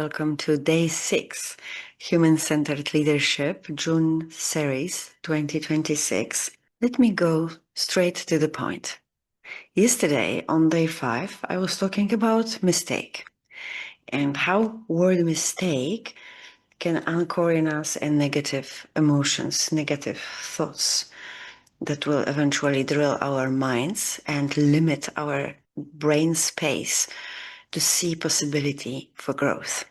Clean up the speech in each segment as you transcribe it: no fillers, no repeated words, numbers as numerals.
welcome to Day 6, Human-Centered Leadership, June Series 2026. Let me go straight to the point. Yesterday, on Day 5, I was talking about mistake and how word mistake can anchor in us and negative emotions, negative thoughts that will eventually drill our minds and limit our brain space to see possibility for growth.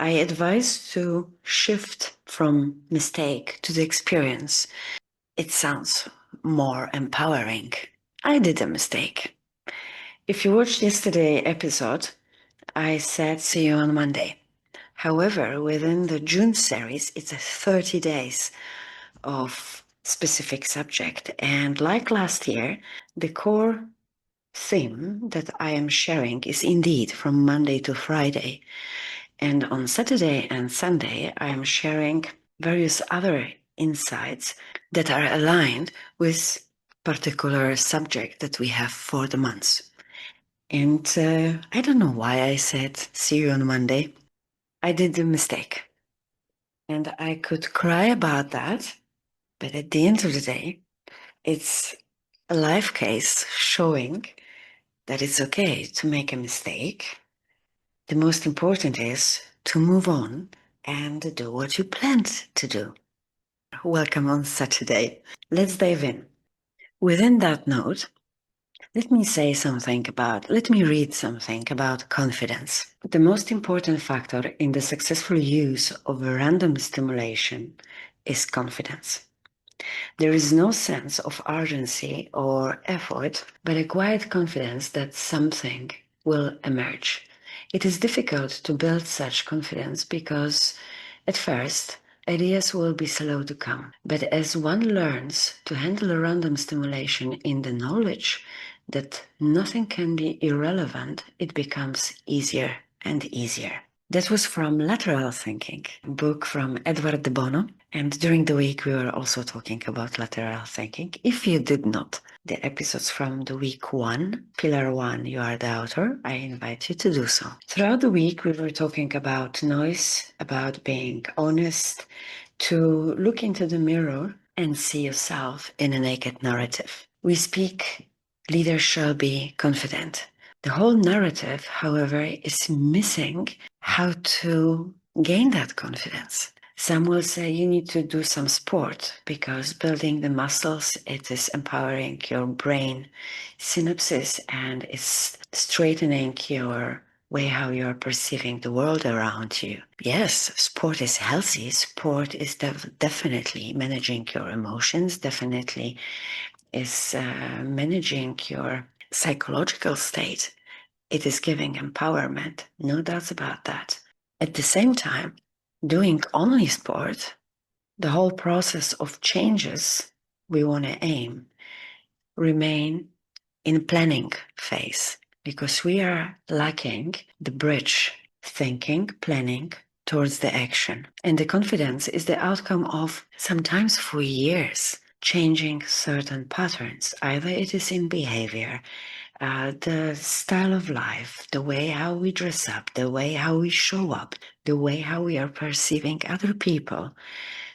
I advise to shift from mistake to the experience. It sounds more empowering. I did a mistake. If you watched yesterday's episode, I said see you on Monday. However, within the June series, it's 30 days of specific subject. And like last year, the core theme that I am sharing is indeed from Monday to Friday. And on Saturday and Sunday, I am sharing various other insights that are aligned with particular subject that we have for the months. And I don't know why I said see you on Monday. I did a mistake. And I could cry about that, but at the end of the day, it's a life case showing that it's okay to make a mistake. The most important is to move on and do what you planned to do. Welcome on Saturday. Let's dive in. Within that note, let me read something about confidence. The most important factor in the successful use of a random stimulation is confidence. There is no sense of urgency or effort, but a quiet confidence that something will emerge. It is difficult to build such confidence because, at first, ideas will be slow to come. But as one learns to handle a random stimulation in the knowledge that nothing can be irrelevant, it becomes easier and easier. That was from Lateral Thinking, a book from Edward de Bono. And during the week, we were also talking about lateral thinking. If you did not, the episodes from the week 1, Pillar 1, You Are the Author, I invite you to do so. Throughout the week, we were talking about noise, about being honest, to look into the mirror and see yourself in a naked narrative. We speak, leaders shall be confident. The whole narrative, however, is missing how to gain that confidence. Some will say you need to do some sport because building the muscles, it is empowering your brain synapses and it's straightening your way how you're perceiving the world around you. Yes, sport is healthy. Sport is definitely managing your emotions, definitely is managing your psychological state. It is giving empowerment, no doubts about that. At the same time, doing only sport, the whole process of changes we want to aim remain in planning phase because we are lacking the bridge thinking, planning towards the action. And the confidence is the outcome of sometimes for years changing certain patterns. Either it is in behavior, the style of life, the way how we dress up, the way how we show up, the way how we are perceiving other people.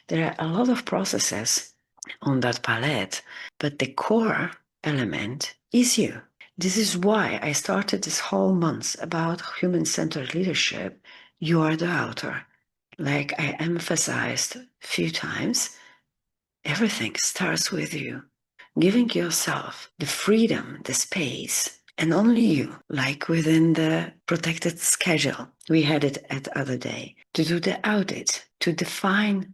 There are a lot of processes on that palette, but the core element is you. This is why I started this whole month about human-centered leadership. You are the author. Like I emphasized a few times, everything starts with you. Giving yourself the freedom, the space, and only you, like within the protected schedule we had it at other day, to do the audit, to define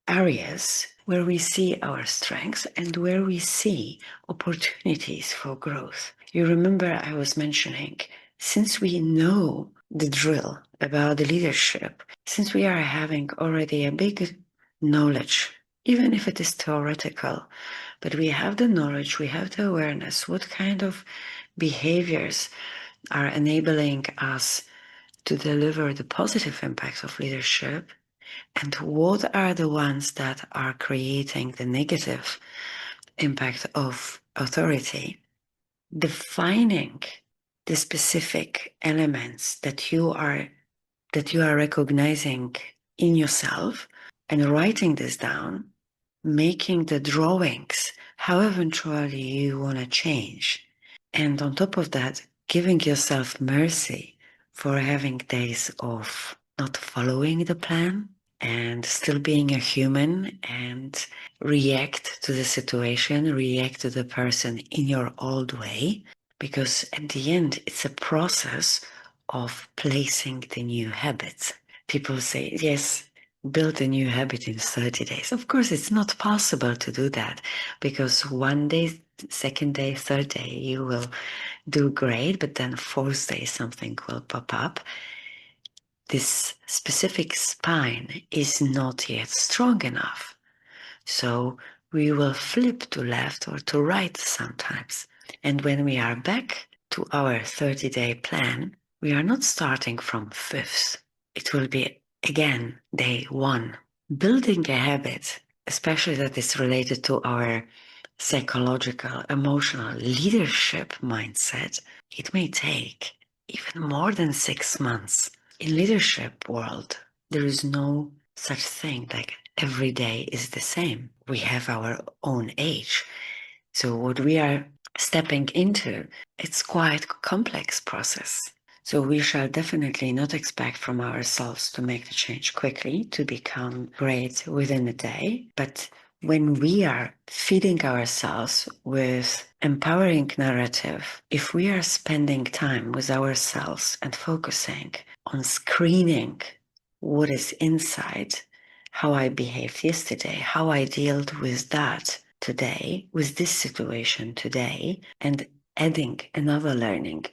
areas where we see our strengths and where we see opportunities for growth. You remember I was mentioning, since we know the drill about the leadership, since we are having already a big knowledge, even if it is theoretical, but we have the knowledge, we have the awareness, what kind of behaviors are enabling us to deliver the positive impacts of leadership, and what are the ones that are creating the negative impact of authority. Defining the specific elements that you are that you are recognizing in yourself and writing this down, making the drawings, how eventually you want to change. And on top of that, giving yourself mercy for having days of not following the plan and still being a human and react to the situation, react to the person in your old way. Because at the end, it's a process of placing the new habits. People say, yes, build a new habit in 30 days. Of course, it's not possible to do that because one day, second day, third day, you will do great, but then fourth day, something will pop up. This specific spine is not yet strong enough. So we will flip to left or to right sometimes. And when we are back to our 30-day plan, we are not starting from fifth. It will be again day one. Building a habit, especially that is related to our psychological, emotional leadership mindset, it may take even more than 6 months. In leadership world, there is no such thing like every day is the same. We have our own age. So what we are stepping into, it's quite a complex process. So we shall definitely not expect from ourselves to make the change quickly, to become great within a day. But when we are feeding ourselves with empowering narrative, if we are spending time with ourselves and focusing on screening what is inside, how I behaved yesterday, how I dealt with that today, with this situation today, and adding another learning,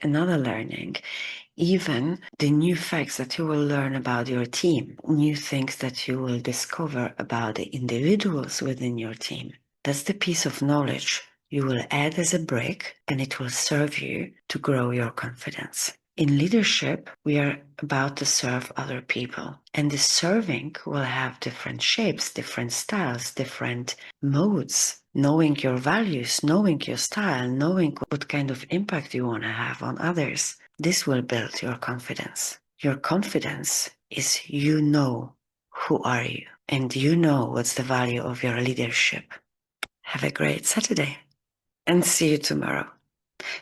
even the new facts that you will learn about your team, new things that you will discover about the individuals within your team. That's the piece of knowledge you will add as a brick, and it will serve you to grow your confidence. In leadership, we are about to serve other people, and the serving will have different shapes, different styles, different modes. Knowing your values, knowing your style, knowing what kind of impact you want to have on others. This will build your confidence. Your confidence is you know who are you, and you know what's the value of your leadership. Have a great Saturday, and see you tomorrow.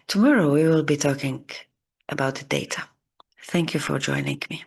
Tomorrow we will be talking about the data. Thank you for joining me.